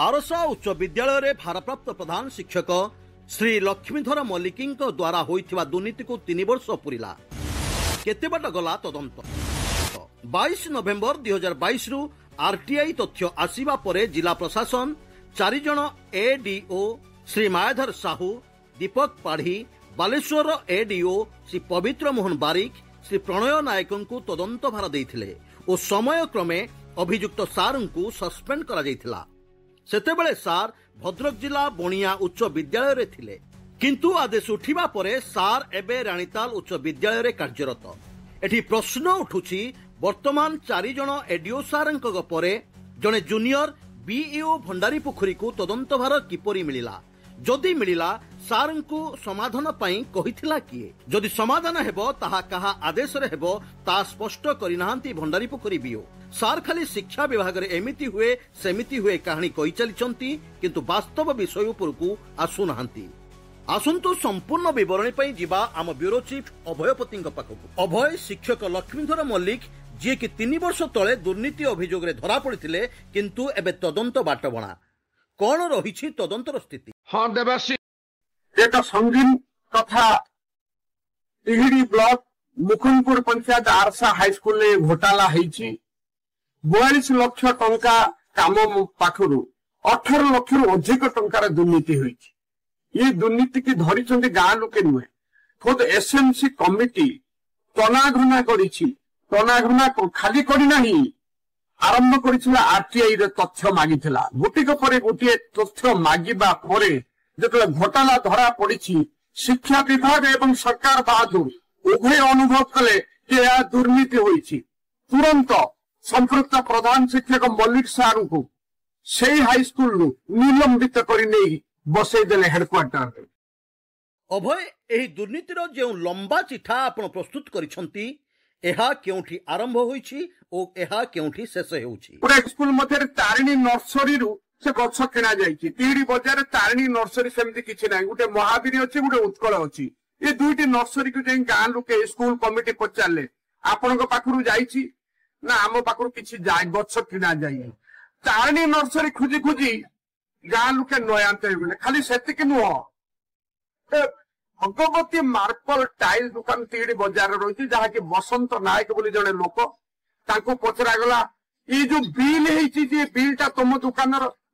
आरसा उच्च विद्यालय भारप्राप्त प्रधान शिक्षक श्री लक्ष्मीधर मल्लिक द्वारा होइथिबा दुर्नीति को 3 वर्ष पूरिला। केते बाट गला तदंत। 22 नवेम्बर 2022 रु आरटीआई तथ्य आसीबा परे जिला प्रशासन 4 जन एडीओ श्री मायाधर साहू, दीपक पाढ़ी, बालेश्वर एडीओ श्री पवित्र मोहन बारिक, श्री प्रणय नायक को तदंत भार देइथिले और समय क्रमे अभियुक्त सार को सस्पेंड करा जायथिला। सेतेबेले सार भद्रक जिला बणिया उच्च विद्यालय रे थिले, किंतु आदेश उठिबा परे सार एबे राणीताल उच्च विद्यालय रे कार्यरत। एठी प्रश्न उठुछि वर्तमान 4 जन एडीओ सारंक परे जने जूनियर बीईओ भंडारी पोखरी को तदंत भार किपरि मिलिला? जदि मिलिला सारंकु समाधान पई कहिथिला किए? जदि समाधान हेबो ताहा कहा आदेश रे हेबो ता स्पष्ट करिनाहांती भंडारी पोखरी बीओ। सार खाली शिक्षा विभाग रे एमिति हुए सेमिति हुए कहानी कहि चलिचंती, किंतु वास्तव विषय उपरकू आसु नाहांती। आसंतु संपूर्ण विवरणी पई जिबा आम ब्यूरो चीफ अभयपति पाखकू। अभय शिक्षक लक्ष्मीधर मल्लिक जे कि 3 वर्ष तले दुर्नीति अभियोग रे धरा पड़िथिले, किंतु एबे तदंत बाटबणा कोन रहिछि तदंतर स्थिति? हाँ देवासी एक संगीन कथा तिहिड़ी ब्लॉक मुकुंदपुर पंचायत आरसा हाईस्कूल ले घोटाला होईछि। 42 लाख टंका काम पाखरु 18 लाख रु अधिक टंकार दुर्नीति होईछि। ये दुर्नीति की धरिछन्ति गाँ लोके नुहे, खुद एसएमसी कमिटी तनाघना करिछि। तनाघना खाली करी नहीं, आरंभ करिछला आरटीआई रे तथ्य मागिथिला। गोटिक परे गोटिए तथ्य मागिबा परे जेतले घोटाला धरा पड़िछि, शिक्षा विभाग एवं सरकार बहादुर उभय अनुभव कले कि यह दुर्नीति होईछि। तुरंत संपृक्त प्रधान शिक्षक मल्लिक सार को से हाईस्कूल निलंबित करि नै बसै देले हेडक्वार्टर। अभय एही दुर्नीतिर जे लंबा चिठा आपण प्रस्तुत करिसंती, एहा केउठी आरंभ होईछि ओ एहा केउठी शेष हेउछि? पूरा स्कूल मध्य तारिणी नर्सरी रु से गछ किना जाइछि। तिहिड़ी बजार तारिणी नर्सरी सेमति किछि नै, गुटे महावीर अछि गुटे उत्कल अछि। ए दुईटी नर्सरी को जें गाँ लोके स्कूल कमिटी पचारले आपनक पाखरु जाइछि ना आम पाखरु किछि जाय गछ किना जाई। तारिणी नर्सरी खुजी खुजी गाँ लोके नयांत होइले। खाली सेतिक नुह, भगवती मार्बल टाइल दुकान तिहिड़ी बजार रही जहाँकि बसंत नायक बोली जड़े लोक तांको पचरा गला ये जो बिल है बिल टा तुम दुकान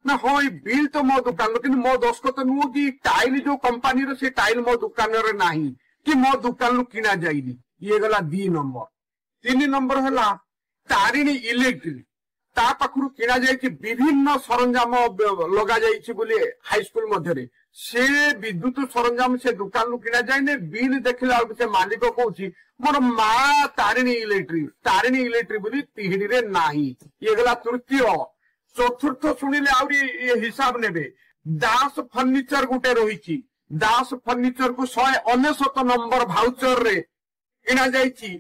ना? हाँ ये बिल तो मो दुकान कि मो दस्खत नुह कि टाइल जो कंपनी से टाइल मो दुकान नहीं कि मो दुकान किना जाइनी। ये गला 2 नंबर। 3 नंबर है तारिणी इलेक्ट्रिक ता पाखरु किना जाइछि विभिन्न सरंजाम लगा जाइछि बोली हाईस्कूल मध्य से विद्युत सरंजाम से दुकान किना जाए। बिल देखला से मालिक कहूँ मोर माँ तारिणी इलेक्ट्रिक बोली तिहिड़ी रे नाही। ये गला तृतीय। चतुर्थ शुणिले आउरी हिसाब नेबे। दास फर्निचर गुटे रही, दास फर्निचर को 199 नंबर भाउचर रे किना जाइछि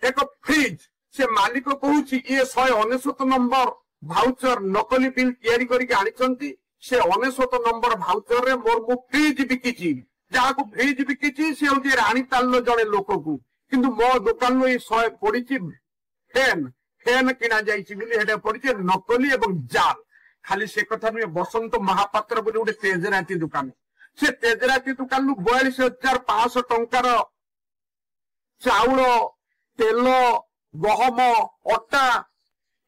एक फ्रिज। से मालिक कहूँ ये 199 नंबर भाउचर नकली बिल तैयारी करके आनिछंती। से 199 नंबर भाउचर रे मोर मु फ्रिज बिकिछि, जहाँ को फ्रिज बिकिछि से होती राणीताल जड़े लोक को, किंतु मो दुकान ये 100 पड़ी फैन किना जाइछि बोली हेडे पड़ी नकली एवं जाल। खाली से कथा नुहे, बसंत महापात्र बोली गोटे तेजराती दुकान, से तेजराती दुकान 42,500 टंकार चाउल, तेल, गहम, अटा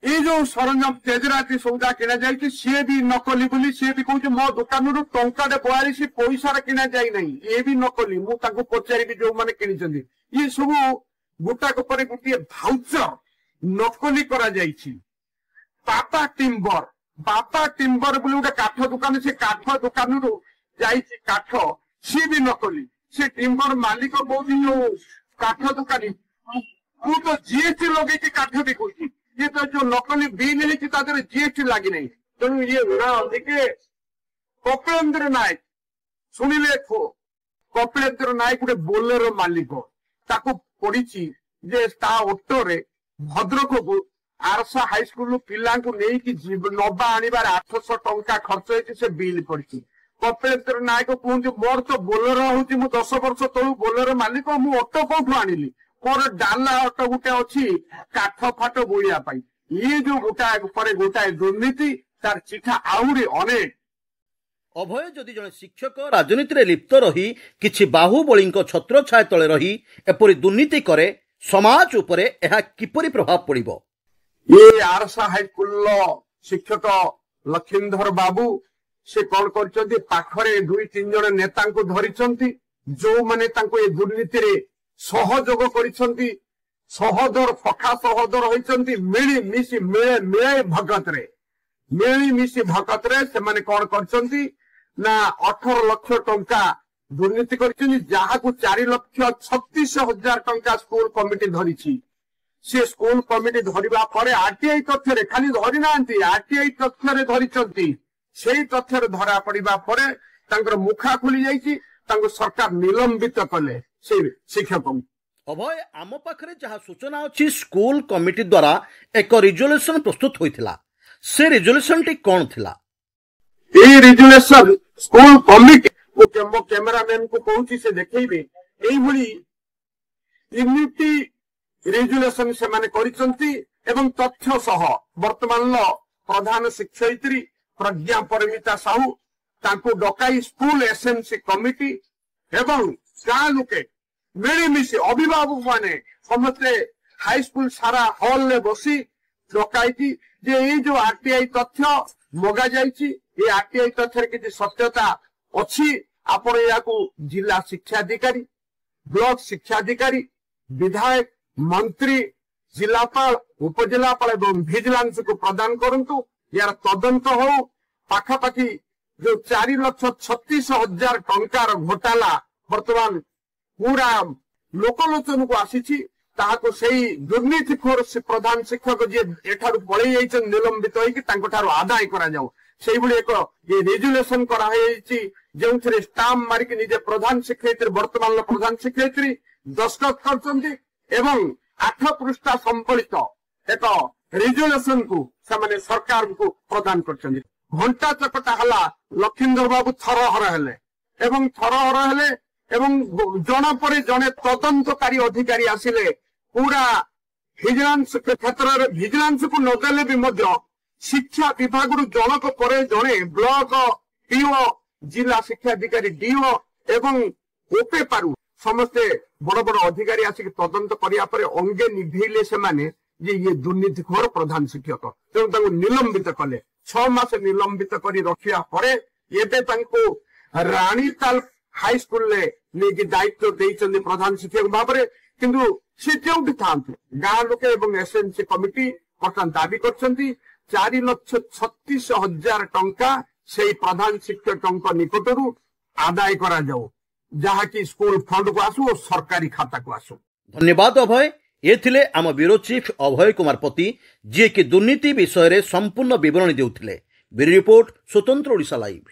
ये जो सरंजाम तेजराती सौदा किना जाइछि सी भी नकली बोली सी भी कहूँ मो दुकान रू टंका 42 पैसा किना जाई नहीं, ये भी नकली। मु ताको पचारि जो माने किनिचंदी ये सब गोटाक परे गोटे भाउचर नकली करा जाइछि। बापा टिम्बर बोली गोटे काठ दुकान, से काठ दुकान रू जाइछि काठ सी भी नकली। से टिम्बर मालिक बहुत जो काठ दुकानी मु तो जीएसटी लगे काठ बिकुछि, ये तो जो नकली बिल है जीएसटी लगी नहीं। तेणु ये देखे कपिलेन्द्र नायक शुणिले कपिलेन्द्र नायक गोटे बोलेरो मालिक ताको पड़ी जे ता ऑटो रे भद्रक को आरसा हाईस्कूल पिला नबा आनिबार 800 टंका खर्च होती से बिल पड़ी। कपिलेन्द्र नायक कहते मोर तो बोलेरो हूँ 10 वर्ष तलू बोलेरो मालिक मु ऑटो कौटू आनिली मोर डाला ऑटो गुटे अच्छी काठ फाट बोलिया ये जो गोटाए पर गोटाए दुर्नीति ତାର ଚିଠା ଆହୁରି ଅନେକ। ଅଭୟ ଯଦି ଜଣେ ଶିକ୍ଷକ ରାଜନୀତିରେ ଲିପ୍ତ ରହି କିଛି ବାହୁବଳୀଙ୍କ ଛତ୍ରଛାୟା ତଳେ ରହି ଏପରି ଦୁର୍ନୀତି କରେ, ସମାଜ ଉପରେ ଏହା କିପରି ପ୍ରଭାବ ପଡ଼ିବ? ଏ ଆରସା ହାଇସ୍କୁଲର ଶିକ୍ଷକ ଲକ୍ଷ୍ମୀଧର ବାବୁ ସେ କଣ କରିଛନ୍ତି, ପାଖରେ 2-3 ଜଣ ନେତାଙ୍କୁ ଧରିଛନ୍ତି, ଯୋଉମାନେ ତାଙ୍କୁ ଏ ଦୁର୍ନୀତିରେ ସହଯୋଗ କରିଛନ୍ତି, ସହୋଦର ସଖା ସହୋଦର ହୋଇଛନ୍ତି। ମିଳିମିଶି ଭଗତରେ ସେମାନେ କଣ କରିଛନ୍ତି ନା 18 ଲକ୍ଷ ଟଙ୍କା ଦୁର୍ନୀତି କରିଛନ୍ତି, ଯାହାକୁ 4,36,000 ଟଙ୍କା ସ୍କୁଲ କମିଟି ଧରିଛି। ସେ ସ୍କୁଲ କମିଟି ଧରିବା ପରେ ଆରଟିଆଇ ତଥ୍ୟରେ ଖାଲି ଧରି ନାହାନ୍ତି, ଆରଟିଆଇ ତଥ୍ୟରେ ଧରିଛନ୍ତି। ସେଇ ତଥ୍ୟରେ ଧରା ପଡିବା ପରେ ତାଙ୍କର ମୁଖା ଖୋଲି ଯାଇଛି, ତାଙ୍କୁ ସରକାର ନିଲମ୍ବିତ କଲେ ସେ ଶିକ୍ଷକଙ୍କୁ। ଅଭୟ, ଆମ ପାଖରେ ଯାହା ସୂଚନା ଅଛି ସ୍କୁଲ କମିଟି ଦ୍ୱାରା ଏକ ରିଜଲ୍ୟୁସନ ପ୍ରସ୍ତୁତ ହୋଇଥିଲା। ସେ ରିଜଲ୍ୟୁସନଟି କଣ ଥିଲା? ଏଇ ରିଜଲ୍ୟୁସନ ସ୍କୁଲ କମିଟି ମୋ କ୍ୟାମେରାମ୍ୟାନ କୁ କହୁଛି ସେ ଦେଖେଇବେ। ଏଇଭଳି ୟୁନିଟି ରେଜୁଲେସନ ସେମାନେ କରିଛନ୍ତି ଏବଂ ତଥ୍ୟ ସହ ବର୍ତ୍ତମାନର ପ୍ରଧାନ ଶିକ୍ଷୟିତ୍ରୀ ପ୍ରଜ୍ଞା ପରିମିତା ସାହୁ ତାଙ୍କୁ ଡକାଇ ସ୍କୁଲ ଏସଏମସି କମିଟି ଏବଂ ଗାଁ ଲୋକେ ମିଳିମିଶି ଅଭିଭାବକ ମାନେ ସମସ୍ତେ ହାଇସ୍କୁଲ ସାରା ହଲରେ ବସି ଡକାଇକି ଯେ ଏଇ ଯୋଉ ଆରଟିଆଇ ତଥ୍ୟ ମଗା ଯାଇଛି, ଏ ଆରଟିଆଇ ତଥ୍ୟରେ କିଛି ସତ୍ୟତା ଅଛି, ଆପଣ ଏହାକୁ ଜିଲ୍ଲା ଶିକ୍ଷାଧିକାରୀ, ବ୍ଲକ ଶିକ୍ଷାଧିକାରୀ, ବିଧାୟକ, ମନ୍ତ୍ରୀ, ଜିଲ୍ଲାପାଳ, ଉପଜିଲ୍ଲାପାଳ ଏବଂ ଭିଜିଲାନ୍ସକୁ ପ୍ରଦାନ କରନ୍ତୁ। ଏହାର ତଦନ୍ତ ହଉ। ପାଖାପାଖି ଯୋଉ 4,36,000 ଟଙ୍କାର ଘୋଟାଲା ବର୍ତ୍ତମାନ ପୁରା ଲୋକଲୋଚନକୁ ଆସିଛି, ତାହାକୁ ସେଇ ଦୁର୍ନୀତିଖୋର ପ୍ରଧାନ ଶିକ୍ଷକ ଯିଏ ଏଠାରୁ ପଳେଇ ଯାଇଛନ୍ତି ନିଲମ୍ବିତ ହେଇକି ତାଙ୍କଠାରୁ ଆଦାୟ କରାଯାଉ। ସେଇଭଳି ଏକ ରେଜୁଲେସନ କରାଯାଇଛି, ଯେଉଁଥିରେ ଷ୍ଟାମ୍ପ ମାରିକି ନିଜେ ପ୍ରଧାନ ଶିକ୍ଷୟିତ୍ରୀ, ବର୍ତ୍ତମାନର ପ୍ରଧାନ ଶିକ୍ଷୟିତ୍ରୀ ଦସ୍ତଖତ କରିଛନ୍ତି ଏବଂ 8 ପୃଷ୍ଠା ସମ୍ବଳିତ ଏକ ରେଜୁଲେସନକୁ ସେମାନେ ସରକାରଙ୍କୁ ପ୍ରଦାନ କରିଛନ୍ତି। ଘଣ୍ଟା ଚକଟା ହେଲା, ଲକ୍ଷ୍ମୀଧର ବାବୁ ଥରହର ହେଲେ ଏବଂ ଜଣ ପରେ ଜଣେ ତଦନ୍ତକାରୀ ଅଧିକାରୀ ଆସିଲେ। ପୁରା ଭିଜିଲାନ୍ସ କ୍ଷେତ୍ରରେ ଭିଜିଲାନ୍ସକୁ ନଦେଲେ ବି ମଧ୍ୟ ଶିକ୍ଷା ବିଭାଗରୁ ଜଣକ ପରେ ଜଣେ ବ୍ଲକ ପିଓ, ଜିଲ୍ଲା ଶିକ୍ଷାଧିକାରୀ ଡିଓ ଏବଂ ଓପେପାରୁ ସମସ୍ତେ ବଡ ବଡ ଅଧିକାରୀ ଆସିକି ତଦନ୍ତ କରିବା ପରେ ଅଙ୍ଗେ ନିଭେଇଲେ ସେମାନେ ଯେ ଇଏ ଦୁର୍ନୀତିଖୋର ପ୍ରଧାନ ଶିକ୍ଷକ, ତେଣୁ ତାଙ୍କୁ ନିଲମ୍ବିତ କଲେ। 6 ମାସ ନିଲମ୍ବିତ କରି ରଖିବା ପରେ ଏବେ ତାଙ୍କୁ ରାଣୀତାଲ ହାଇସ୍କୁଲରେ ନେଇକି ଦାୟିତ୍ୱ ଦେଇଛନ୍ତି ପ୍ରଧାନ ଶିକ୍ଷକ ଭାବରେ। କିନ୍ତୁ ସେ ଯେଉଁଠି ଥାଆନ୍ତୁ, ଗାଁ ଲୋକେ ଏବଂ ଏସଏମସି କମିଟି ବର୍ତ୍ତମାନ ଦାବି କରିଛନ୍ତି 4,36,000 ଟଙ୍କା ସେଇ ପ୍ରଧାନ ଶିକ୍ଷକଙ୍କ ନିକଟରୁ ଆଦାୟ କରାଯାଉ, ଯାହାକି ସ୍କୁଲ ଫଣ୍ଡକୁ ଆସୁ ଓ ସରକାରୀ ଖାତାକୁ ଆସୁ। ଧନ୍ୟବାଦ ଅଭୟ। ଏ ଥିଲେ ଆମ ବ୍ୟୁରୋ ଚିଫ୍ ଅଭୟ କୁମାର ପତି, ଯିଏକି ଦୁର୍ନୀତି ବିଷୟରେ ସମ୍ପୂର୍ଣ୍ଣ ବିବରଣୀ ଦେଉଥିଲେ। ବ୍ୟୁରୋ ରିପୋର୍ଟ, ସ୍ୱତନ୍ତ୍ର ଓଡ଼ିଶା ଲାଇଭ୍।